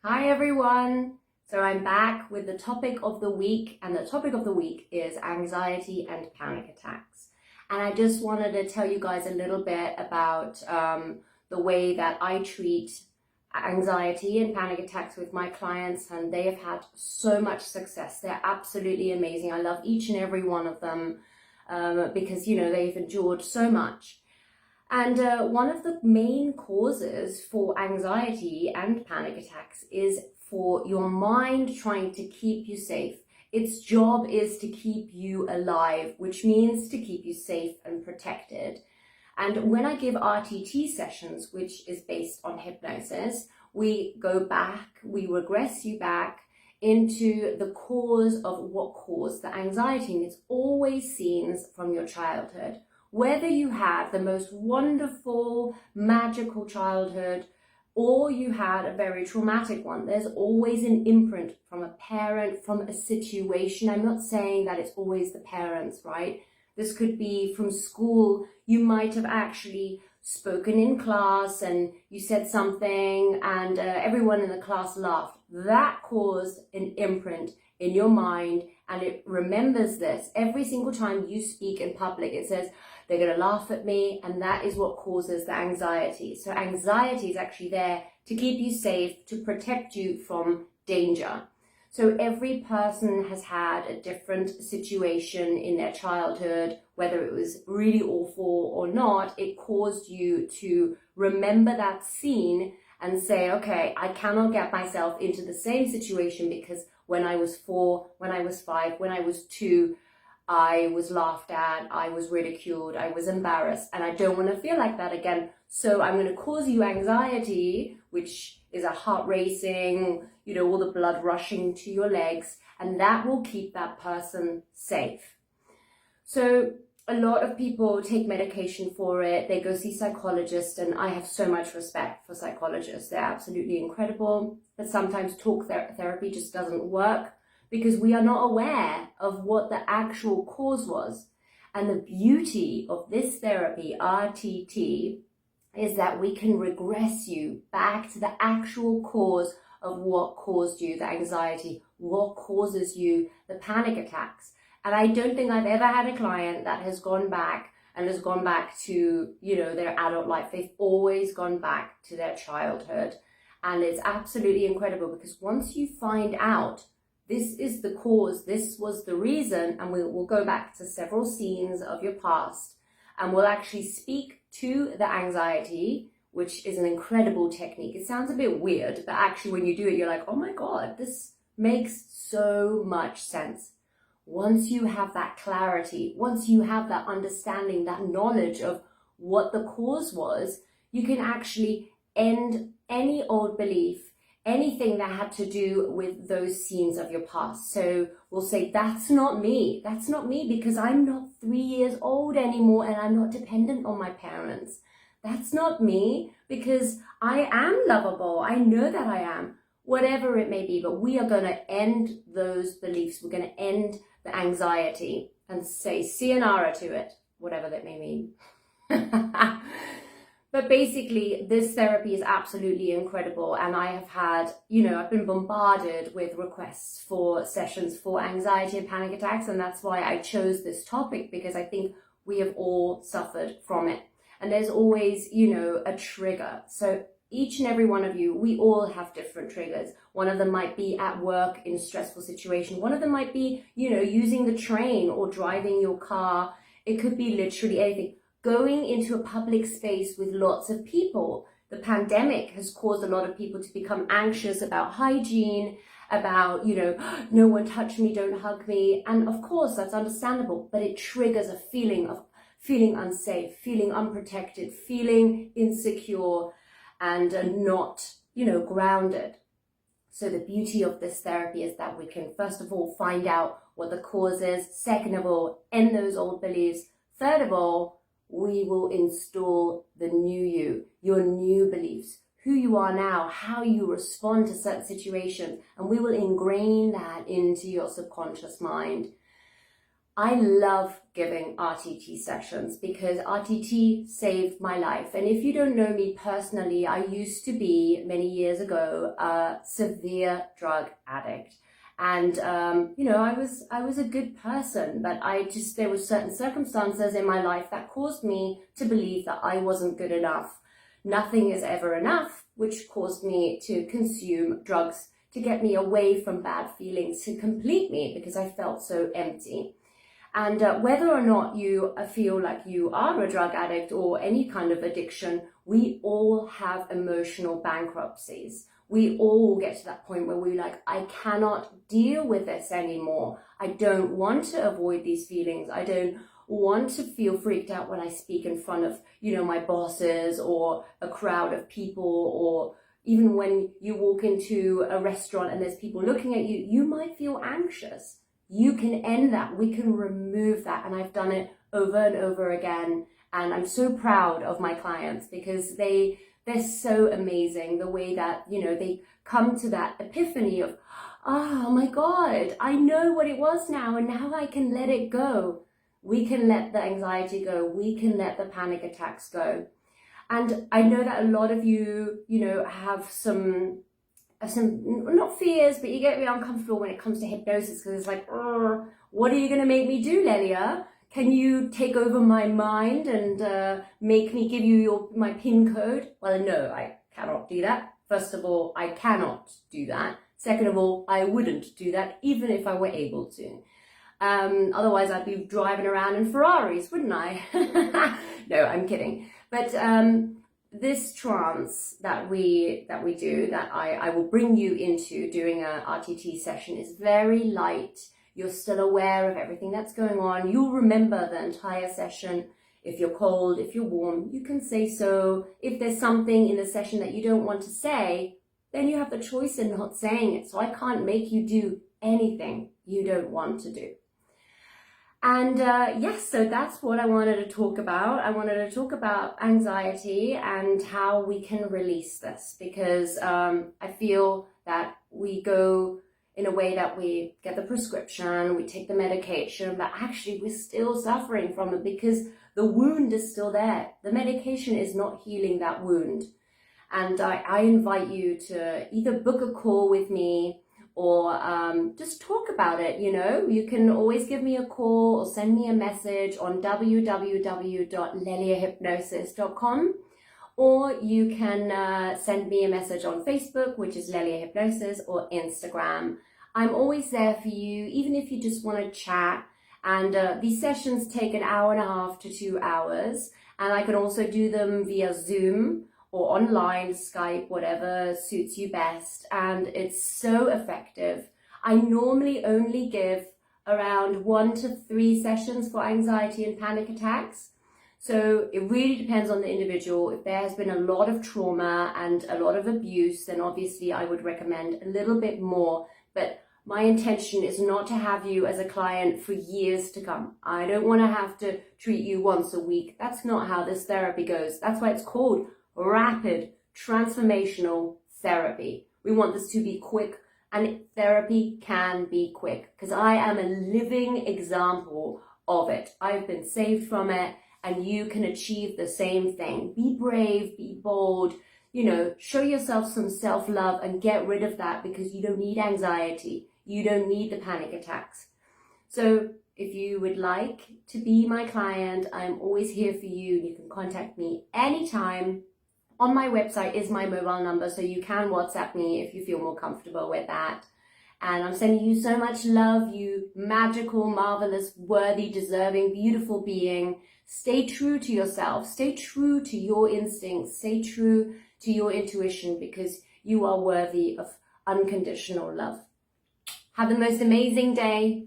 Hi everyone! So I'm back with the topic of the week, and the topic of the week is anxiety and panic attacks. And I just wanted to tell you guys a little bit about the way that I treat anxiety and panic attacks with my clients, and they have had so much success. They're absolutely amazing. I love each and every one of them because, they've endured so much. And one of the main causes for anxiety and panic attacks is for your mind trying to keep you safe. Its job is to keep you alive, which means to keep you safe and protected. And when I give RTT sessions, which is based on hypnosis, we go back, we regress you back into the cause of what caused the anxiety. And it's always scenes from your childhood. Whether you had the most wonderful, magical childhood, or you had a very traumatic one, there's always an imprint from a parent, from a situation. I'm not saying that it's always the parents, right? This could be from school. You might have actually spoken in class and you said something and everyone in the class laughed. That caused an imprint in your mind, and it remembers this. Every single time you speak in public, it says, they're going to laugh at me, and that is what causes the anxiety. So anxiety is actually there to keep you safe, to protect you from danger. So every person has had a different situation in their childhood, whether it was really awful or not. It caused you to remember that scene and say, okay, I cannot get myself into the same situation because when I was 4, when I was 5, when I was 2, I was laughed at, I was ridiculed, I was embarrassed, and I don't want to feel like that again. So I'm going to cause you anxiety, which is a heart racing, all the blood rushing to your legs, and that will keep that person safe. So a lot of people take medication for it. They go see psychologists, and I have so much respect for psychologists. They're absolutely incredible, but sometimes talk therapy just doesn't work, because we are not aware of what the actual cause was. And the beauty of this therapy, RTT, is that we can regress you back to the actual cause of what caused you the anxiety, what causes you the panic attacks. And I don't think I've ever had a client that has gone back to, their adult life. They've always gone back to their childhood. And it's absolutely incredible, because once you find out this is the cause, this was the reason, and we'll go back to several scenes of your past, and we'll actually speak to the anxiety, which is an incredible technique. It sounds a bit weird, but actually when you do it, you're like, oh my God, this makes so much sense. Once you have that clarity, once you have that understanding, that knowledge of what the cause was, you can actually end any old belief, anything that had to do with those scenes of your past. So we'll say, that's not me because I'm not 3 years old anymore and I'm not dependent on my parents. That's not me because I am lovable. I know that I am, whatever it may be. But we are going to end those beliefs. We're going to end the anxiety and say sayonara to it, whatever that may mean. But basically, this therapy is absolutely incredible. And I have had, I've been bombarded with requests for sessions for anxiety and panic attacks. And that's why I chose this topic, because I think we have all suffered from it. And there's always, a trigger. So each and every one of you, we all have different triggers. One of them might be at work in a stressful situation. One of them might be, using the train or driving your car. It could be literally anything. Going into a public space with lots of people. The pandemic has caused a lot of people to become anxious about hygiene, about, no one touch me, don't hug me. And of course, that's understandable, but it triggers a feeling of feeling unsafe, feeling unprotected, feeling insecure, and not, grounded. So the beauty of this therapy is that we can, first of all, find out what the cause is. Second of all, end those old beliefs. Third of all, we will install the new you, your new beliefs, who you are now, how you respond to certain situations, and we will ingrain that into your subconscious mind. I love giving RTT sessions because RTT saved my life. And if you don't know me personally, I used to be, many years ago, a severe drug addict. And, you know, I was a good person, but there were certain circumstances in my life that caused me to believe that I wasn't good enough. Nothing is ever enough, which caused me to consume drugs to get me away from bad feelings, to complete me, because I felt so empty. And whether or not you feel like you are a drug addict or any kind of addiction, we all have emotional bankruptcies. We all get to that point where we're like, I cannot deal with this anymore. I don't want to avoid these feelings. I don't want to feel freaked out when I speak in front of, you know, my bosses or a crowd of people, or even when you walk into a restaurant and there's people looking at you, you might feel anxious. You can end that. We can remove that. And I've done it over and over again. And I'm so proud of my clients because they're so amazing. The way that, you know, they come to that epiphany of, oh my God, I know what it was now. And now I can let it go. We can let the anxiety go. We can let the panic attacks go. And I know that a lot of you, you know, have some not fears, but you get really uncomfortable when it comes to hypnosis because it's like, what are you going to make me do, Lelia? Can you take over my mind and make me give you my PIN code? Well, no, I cannot do that. First of all, I cannot do that. Second of all, I wouldn't do that even if I were able to. Otherwise, I'd be driving around in Ferraris, wouldn't I? No, I'm kidding. But this trance that we do, that I will bring you into during a RTT session, is very light. You're still aware of everything that's going on. You'll remember the entire session. If you're cold, if you're warm, you can say so. If there's something in the session that you don't want to say, then you have the choice in not saying it. So I can't make you do anything you don't want to do. And yes, so that's what I wanted to talk about. I wanted to talk about anxiety and how we can release this, because I feel that we go in a way that we get the prescription, we take the medication, but actually we're still suffering from it because the wound is still there. The medication is not healing that wound. And I invite you to either book a call with me or just talk about it. You know, you can always give me a call or send me a message on www.leliahypnosis.com, or you can send me a message on Facebook, which is Lelia Hypnosis, or Instagram. I'm always there for you, even if you just want to chat. And these sessions take 1.5 hours to 2 hours, and I can also do them via Zoom or online, Skype, whatever suits you best. And it's so effective. I normally only give around 1 to 3 sessions for anxiety and panic attacks. So it really depends on the individual. If there has been a lot of trauma and a lot of abuse, then obviously I would recommend a little bit more. But my intention is not to have you as a client for years to come. I don't want to have to treat you once a week. That's not how this therapy goes. That's why it's called rapid transformational therapy. We want this to be quick, and therapy can be quick because I am a living example of it. I've been saved from it, and you can achieve the same thing. Be brave, be bold, you know, show yourself some self-love and get rid of that, because you don't need anxiety. You don't need the panic attacks. So if you would like to be my client, I'm always here for you. You can contact me anytime. On my website is my mobile number, so you can WhatsApp me if you feel more comfortable with that. And I'm sending you so much love, you magical, marvelous, worthy, deserving, beautiful being. Stay true to yourself. Stay true to your instincts. Stay true to your intuition, because you are worthy of unconditional love. Have the most amazing day.